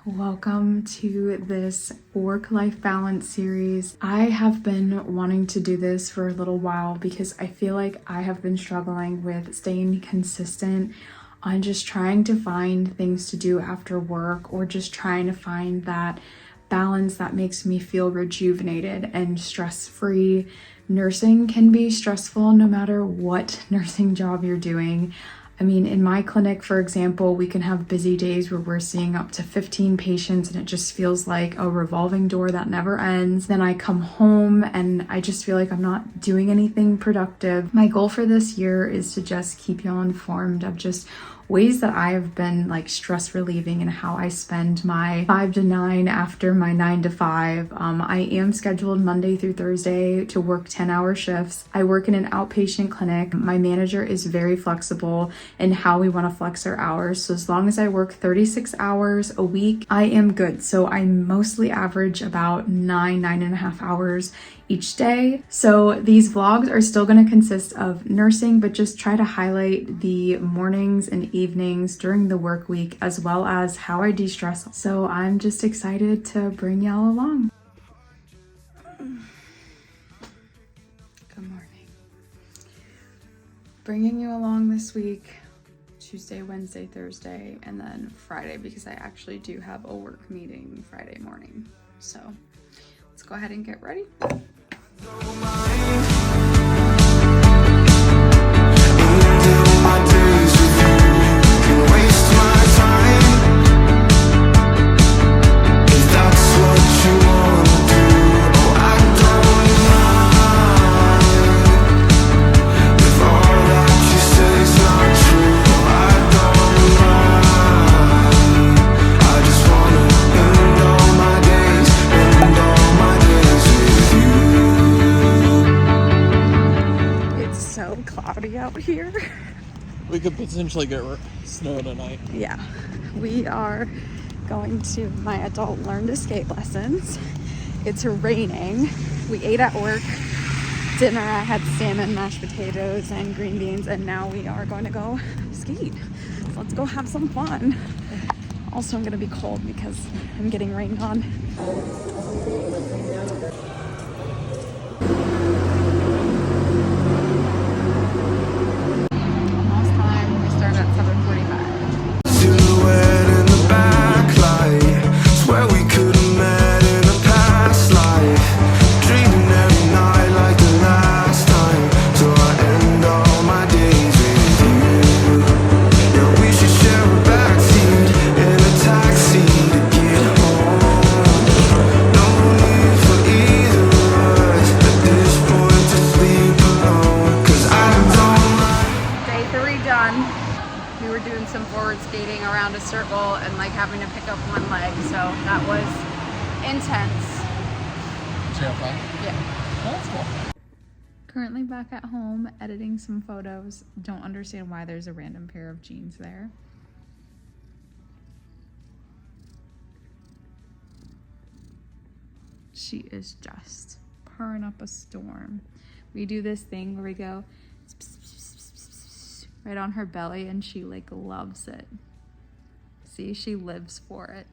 Welcome to this work-life balance series. I have been wanting to do this for a little while because I feel like I have been struggling with staying consistent on just trying to find things to do after work, or just trying to find that balance that makes me feel rejuvenated and stress-free. Nursing can be stressful no matter what nursing job you're doing. I mean, in my clinic, for example, we can have busy days where we're seeing up to 15 patients and it just feels like a revolving door that never ends. Then I come home and I just feel like I'm not doing anything productive. My goal for this year is to just keep y'all informed of just ways that I have been like stress relieving and how I spend my 5 to 9 after my 9 to 5. I am scheduled Monday through Thursday to work 10-hour shifts. I work in an outpatient clinic. My manager is very flexible in how we want to flex our hours. So as long as I work 36 hours a week, I am good. So I mostly average about 9.5 hours each day. So these vlogs are still going to consist of nursing, but just try to highlight the mornings and evenings during the work week, as well as how I de-stress. So I'm just excited to bring y'all along. Good morning. Bringing you along this week, Tuesday, Wednesday, Thursday, and then Friday, because I actually do have a work meeting Friday morning. So let's go ahead and get ready. Out here. We could potentially get snow tonight. Yeah, we are going to my adult learn to skate lessons. It's raining. We ate at work. Dinner, I had salmon, mashed potatoes, and green beans, and now we are going to go skate. So let's go have some fun. Also, I'm going to be cold because I'm getting rained on. Skating around a circle and like having to pick up one leg, so that was intense. Did you have fun? Yeah. Oh, that's cool. Currently back at home editing some photos. Don't understand why there's a random pair of jeans there. She is just purring up a storm. We do this thing where we go right on her belly and she like loves it. See, she lives for it.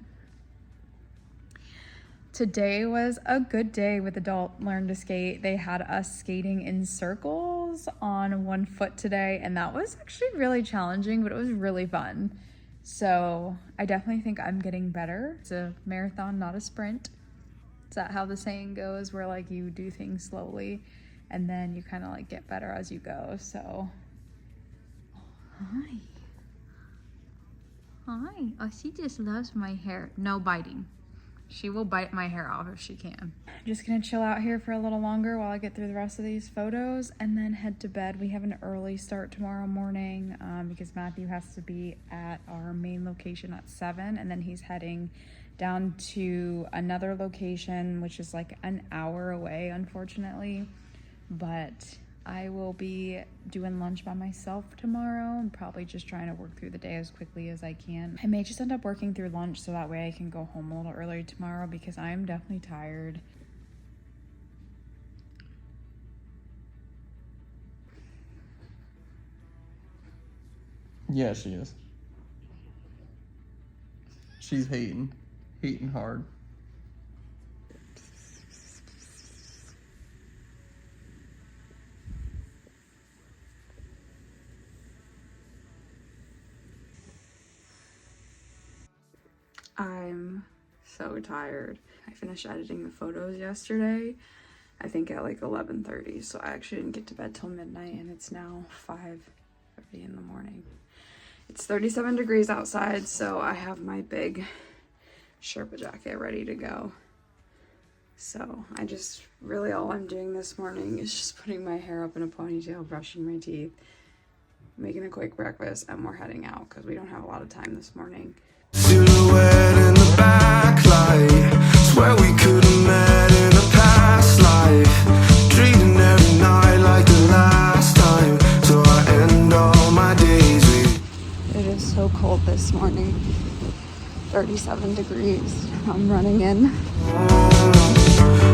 Today was a good day with Adult Learn to Skate. They had us skating in circles on one foot today, and that was actually really challenging, but it was really fun. So I definitely think I'm getting better. It's a marathon, not a sprint. Is that how the saying goes, where like you do things slowly and then you kind of like get better as you go? So hi. Oh, she just loves my hair. No biting. She will bite my hair off if she can. I'm just gonna chill out here for a little longer while I get through the rest of these photos and then head to bed. We have an early start tomorrow morning because Matthew has to be at our main location at 7, and then he's heading down to another location, which is like an hour away, unfortunately. But I will be doing lunch by myself tomorrow and probably just trying to work through the day as quickly as I can. I may just end up working through lunch so that way I can go home a little earlier tomorrow because I am definitely tired. Yeah, she is. She's hating. Heating hard. I'm so tired. I finished editing the photos yesterday, I think at like 11:30, so I actually didn't get to bed till midnight, and it's now 5:30 in the morning. It's 37 degrees outside, so I have my big Sherpa jacket ready to go. So I just, really all I'm doing this morning is just putting my hair up in a ponytail, brushing my teeth, making a quick breakfast, and we're heading out because we don't have a lot of time this morning. Silhouette in the backlight, swear we could have met in a past life, treating every night like the last time, so I end all my days with. It is so cold this morning, 37 degrees. I'm running in.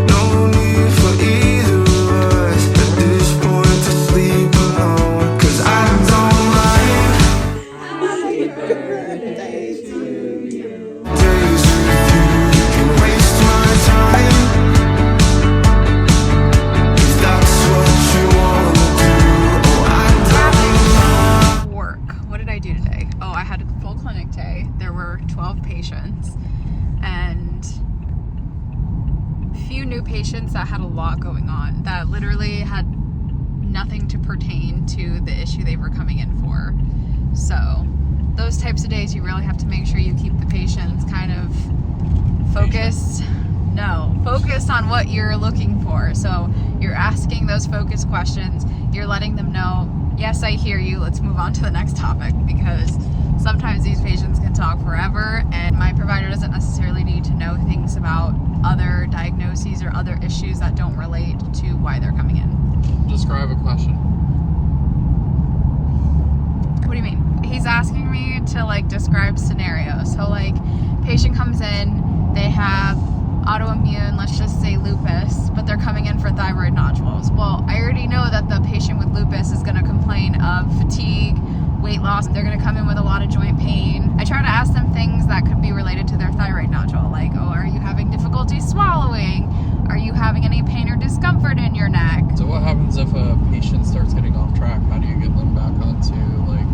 No need for either of us at this point to sleep alone, 'cause I don't like happy birthday to you. Days with you can waste my time, if that's what you wanna do. Oh, I don't mind. Work. What did I do today? Oh, I had a full clinic day. There were 12 patients and few new patients that had a lot going on, that literally had nothing to pertain to the issue they were coming in for. So those types of days, you really have to make sure you keep the patients kind of focused. No, focused on what you're looking for. So you're asking those focused questions. You're letting them know, yes, I hear you. Let's move on to the next topic, because sometimes these patients can talk forever, and my provider doesn't necessarily need to know things about other diagnoses or other issues that don't relate to why they're coming in. Describe a question. What do you mean? He's asking me to like describe scenarios. So like, patient comes in, they have autoimmune, let's just say lupus, but they're coming in for thyroid nodules. Well, I already know that the patient with lupus is going to complain of fatigue, weight loss. They're going to come in with a lot of joint pain. I try to ask them things that could be related to their thyroid nodule, like, oh, are you having difficulty swallowing? Are you having any pain or discomfort in your neck? So what happens if a patient starts getting off track? How do you get them back onto, like,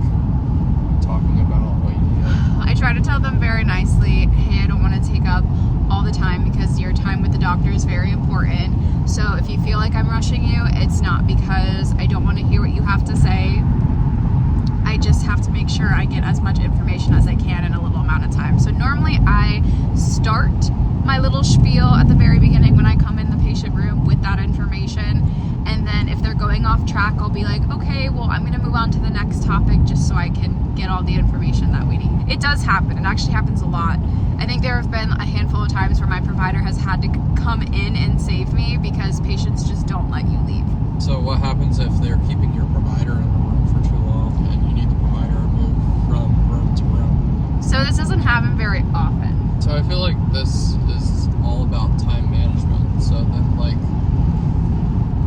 talking about what you need? I try to tell them very nicely, hey, I don't want to take up all the time because your time with the doctor is very important. So if you feel like I'm rushing you, it's not because I don't want to hear what you have to say. I just have to make sure I get as much information as I can in a little amount of time. So normally I start my little spiel at the very beginning when I come in the patient room with that information. And then if they're going off track, I'll be like, okay, well, I'm going to move on to the next topic just so I can get all the information that we need. It does happen. It actually happens a lot. I think there have been a handful of times where my provider has had to come in and save me because patients just don't let you leave. So what happens if they're keeping your provider in the room for too long and you need the provider to move from room to room? So this doesn't happen very often. So I feel like this is all about time management. So then, like,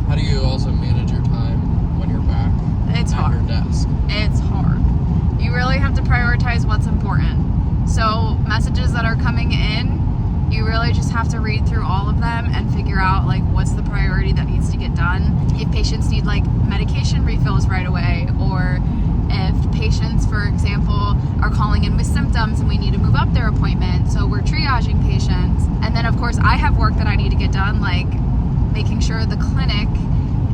how do you also manage your time when you're back It's at hard. your desk? It's hard. You really have to prioritize what's important. So messages that are coming in, you really just have to read through all of them and figure out like what's the priority that needs to get done. If patients need like medication refills right away, or if patients, for example, are calling in with symptoms and we need to move up their appointment, so we're triaging patients. And then of course I have work that I need to get done, like making sure the clinic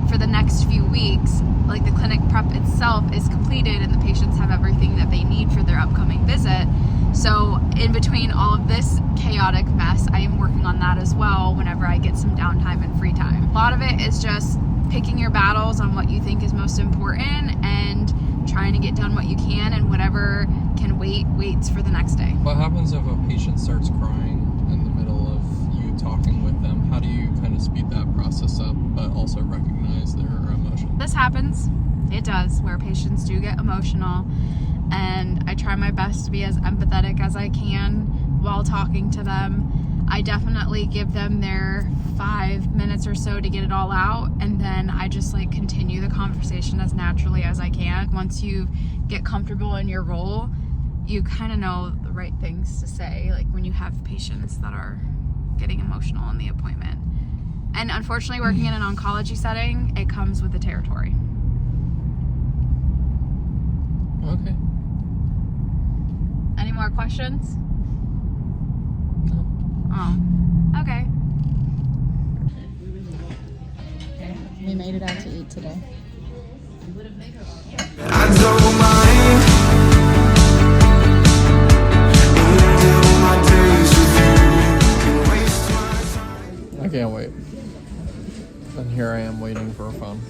for the next few weeks, like the clinic prep itself is completed and the patients have everything that they need for their upcoming visit. So in between all of this chaotic mess, I am working on that as well whenever I get some downtime and free time. A lot of it is just picking your battles on what you think is most important and trying to get done what you can, and whatever can wait, waits for the next day. What happens if a patient starts crying in the middle of you talking with them? How do you kind of speed that process up but also recognize their emotion? This happens. It does, where patients do get emotional, and I try my best to be as empathetic as I can while talking to them. I definitely give them their 5 minutes or so to get it all out, and then I just like continue the conversation as naturally as I can. Once you get comfortable in your role, you kind of know the right things to say, like when you have patients that are getting emotional in the appointment. And unfortunately, working in an oncology setting, it comes with the territory. Okay. Any more questions? No. Oh, okay. We made it out to eat today. I don't mind. Ending my days with you. Can waste my time. I can't wait. And here I am waiting for a phone.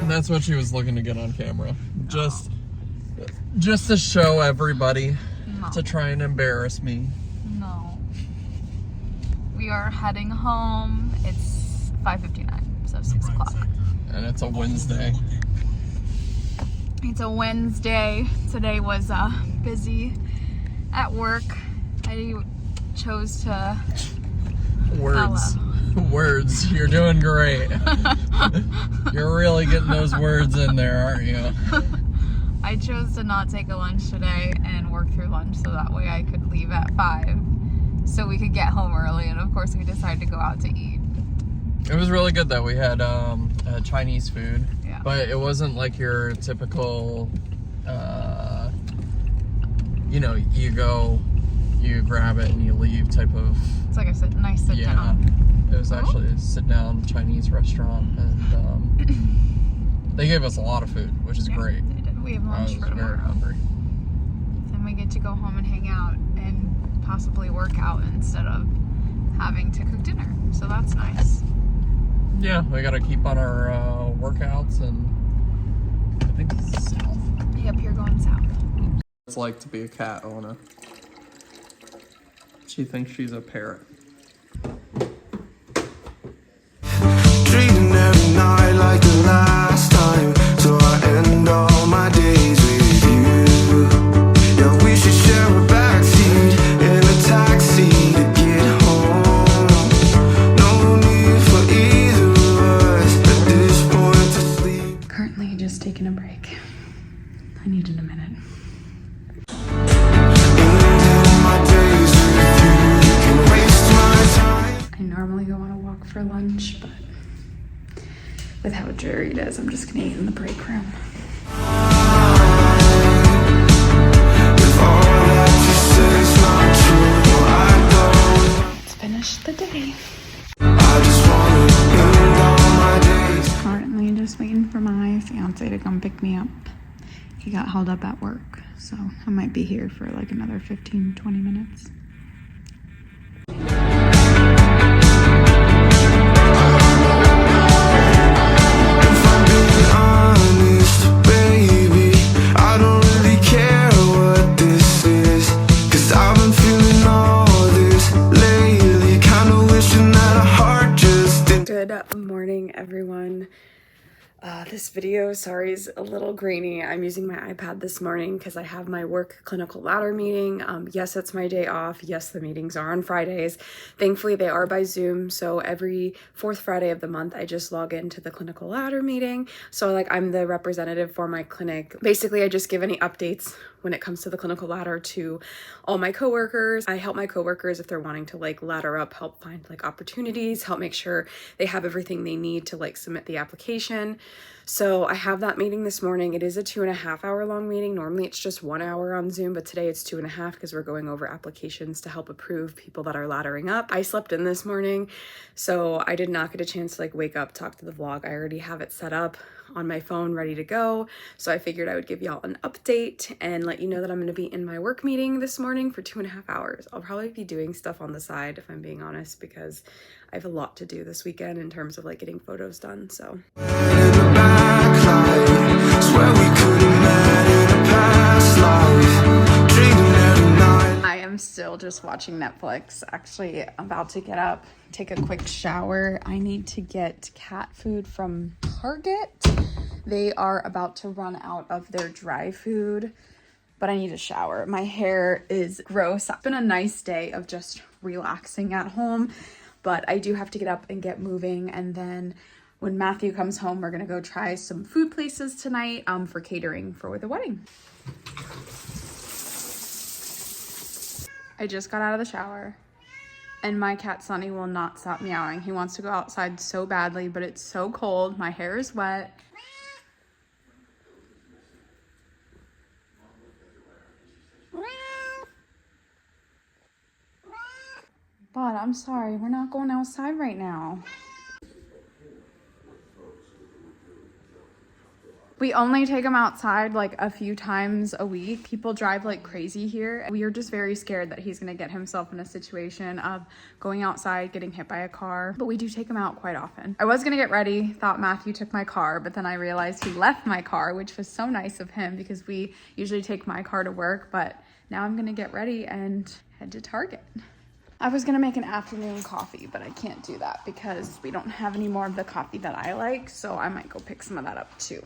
And that's what she was looking to get on camera. Just to show everybody. No. To try and embarrass me. No. We are heading home. It's 5:59, so 6 o'clock. And it's a Wednesday. It's a Wednesday. Today was busy at work. I chose to... Words. Words. You're doing great. You're really getting those words in there, aren't you? I chose to not take a lunch today and work through lunch so that way I could leave at 5 so we could get home early, and of course we decided to go out to eat. It was really good though. We had Chinese food, Yeah. but it wasn't like your typical, you know, you go, you grab it and you leave type of. It's like a nice sit Yeah, down. it was actually a sit-down Chinese restaurant, and they gave us a lot of food, which is Yeah, great. they did. We have I lunch was for very tomorrow. hungry. Then we get to go home and hang out and possibly work out instead of having to cook dinner. So that's nice. Yeah, we gotta keep on our workouts, and I think this is south. Yep, you're going south. It's like to be a cat owner. She thinks she's a parrot. Treating every night like the last time, so I end all my days with you. Yeah, we should share a backseat in a taxi to get home. No need for either of us at this point to sleep. Currently just taking a break. I needed a minute. Ending my days with you. Can waste my time. I normally go on a walk for lunch, but with how dreary it is, I'm just gonna eat in the break room. If all that you say is not true, I don't. Let's finish the day. I just wanna end all my days. Currently just waiting for my fiance to come pick me up. He got held up at work, so I might be here for like another 15-20 minutes. If I'm being honest, baby, I don't really care what this is, 'cause I've been feeling all this lately, kinda wishing that a heart just didn't. Good morning, everyone. This video, sorry, is a little grainy. I'm using my iPad this morning because I have my work clinical ladder meeting. Yes, it's my day off. Yes, the meetings are on Fridays. Thankfully, they are by Zoom. So every fourth Friday of the month, I just log into the clinical ladder meeting. So like I'm the representative for my clinic. Basically, I just give any updates when it comes to the clinical ladder to all my coworkers. I help my coworkers if they're wanting to like ladder up, help find like opportunities, help make sure they have everything they need to like submit the application. So I have that meeting this morning. It is a 2.5 hour long meeting. Normally it's just 1 hour on Zoom, but today it's 2.5 because we're going over applications to help approve people that are laddering up. I slept in this morning, so I did not get a chance to like wake up, talk to the vlog. I already have it set up on my phone ready to go. So I figured I would give y'all an update and let you know that I'm going to be in my work meeting this morning for 2.5 hours. I'll probably be doing stuff on the side if I'm being honest, because I have a lot to do this weekend in terms of like getting photos done. So In the backlight, swear we could have met in a past life, treating every night. I am still just watching Netflix. Actually about to get up, take a quick shower. I need to get cat food from Target. They are about to run out of their dry food, but I need a shower. My hair is gross. It's been a nice day of just relaxing at home, but I do have to get up and get moving and then when Matthew comes home, we're gonna go try some food places tonight for catering for the wedding. I just got out of the shower and my cat Sunny will not stop meowing. He wants to go outside so badly, but it's so cold. My hair is wet. But I'm sorry, we're not going outside right now. We only take him outside like a few times a week. People drive like crazy here. We are just very scared that he's gonna get himself in a situation of going outside, getting hit by a car, but we do take him out quite often. I was gonna get ready, thought Matthew took my car, but then I realized he left my car, which was so nice of him because we usually take my car to work, but now I'm gonna get ready and head to Target. I was gonna make an afternoon coffee, but I can't do that because we don't have any more of the coffee that I like, so I might go pick some of that up too.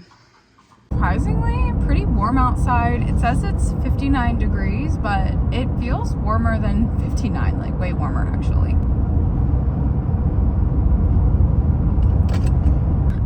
Surprisingly, pretty warm outside. It says it's 59 degrees, but it feels warmer than 59, like way warmer actually.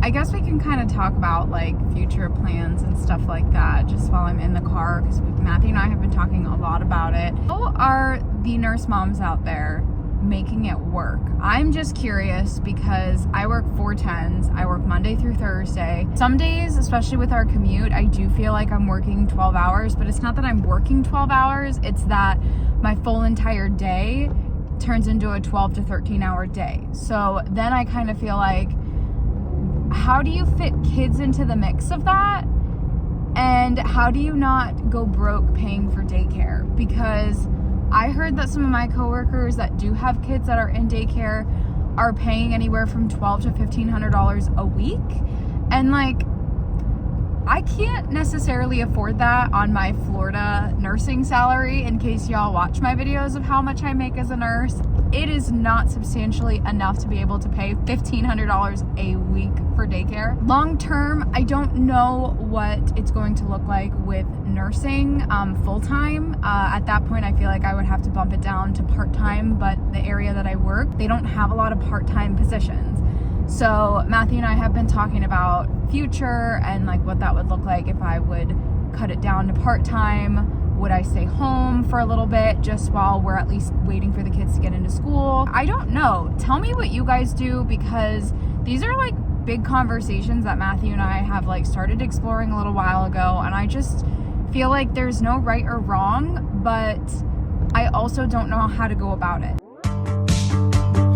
I guess we can kind of talk about like future plans and stuff like that just while I'm in the car, because Matthew and I have been talking a lot about it. How are the nurse moms out there making it work? I'm just curious because I work 4/10s. I work Monday through Thursday. Some days, especially with our commute, I do feel like I'm working 12 hours, but it's not that I'm working 12 hours. It's that my full entire day turns into a 12 to 13 hour day. So then I kind of feel like, how do you fit kids into the mix of that? And how do you not go broke paying for daycare? Because I heard that some of my coworkers that do have kids that are in daycare are paying anywhere from $1,200 to $1,500 a week. And like, I can't necessarily afford that on my Florida nursing salary. In case y'all watch my videos of how much I make as a nurse, it is not substantially enough to be able to pay $1,500 a week for daycare. Long term, I don't know what it's going to look like with nursing full-time. At that point, I feel like I would have to bump it down to part-time, but the area that I work, they don't have a lot of part-time positions. So Matthew and I have been talking about future and like what that would look like if I would cut it down to part-time. Would I stay home for a little bit just while we're at least waiting for the kids to get into school? I don't know. Tell me what you guys do, because these are like big conversations that Matthew and I have like started exploring a little while ago, and I just feel like there's no right or wrong, but I also don't know how to go about it.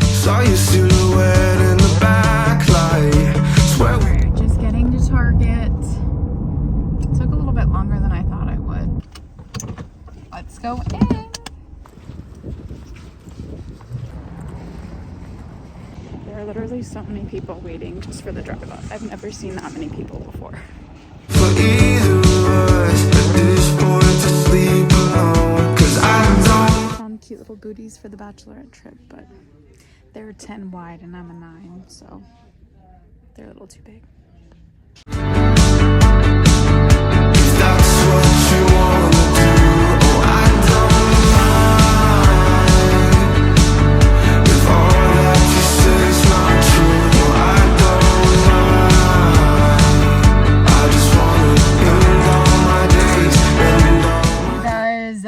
Saw your silhouette in the backlight. Swear We're just getting to Target. It took a little bit longer than I thought it would. Let's go in. There are literally so many people waiting just for the drive-up. I've never seen that many people before. for either of us at this point to sleep alone. 'Cause I don't. Found cute little goodies for the bachelorette trip, but they're 10 wide and I'm a 9, so they're a little too big. That's what you wanna do. Oh, I don't mind if all that you say's not true. Oh, I don't mind. I just wanna end all my days, end all. Guys,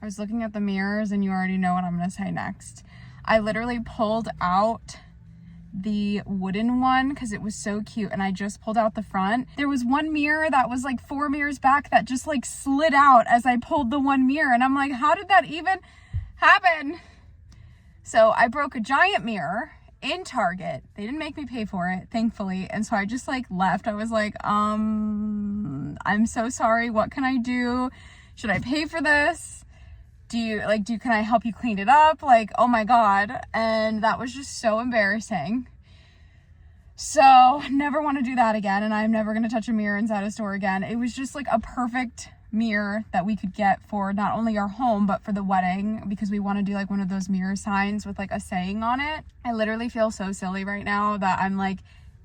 I was looking at the mirrors and you already know what I'm gonna say next. I literally pulled out the wooden one because it was so cute, and I just pulled out the front. There was one mirror that was like 4 mirrors back that just like slid out as I pulled the one mirror, and I'm like, how did that even happen? So I broke a giant mirror in Target. They didn't make me pay for it, thankfully, and so I just like left. I was like, I'm so sorry, what can I do? Should I pay for this? Can I help you clean it up? Like, oh my God. And that was just so embarrassing. So never want to do that again. And I'm never going to touch a mirror inside a store again. It was just like a perfect mirror that we could get for not only our home, but for the wedding, because we want to do like one of those mirror signs with like a saying on it. I literally feel so silly right now that I'm like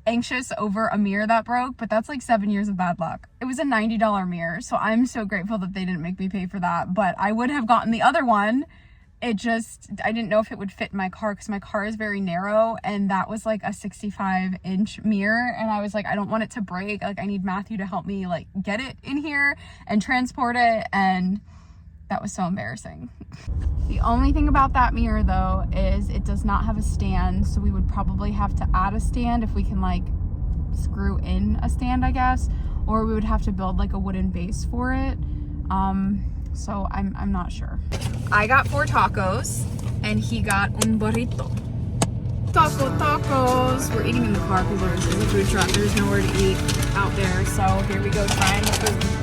anxious over a mirror that broke, but that's like 7 years of bad luck. It was a $90 mirror, so I'm so grateful that they didn't make me pay for that, but I would have gotten the other one I didn't know if it would fit in my car because my car is very narrow, and that was like a 65-inch mirror, and I was like, I don't want it to break. Like, I need Matthew to help me like get it in here and transport it, and that was so embarrassing. The only thing about that mirror though is it does not have a stand, so we would probably have to add a stand if we can like screw in a stand, I guess, or we would have to build like a wooden base for it. So I'm not sure. I got 4 tacos and he got un burrito. Tacos. We're eating in the car because there's a food truck. There's nowhere to eat out there. So here we go, trying the food.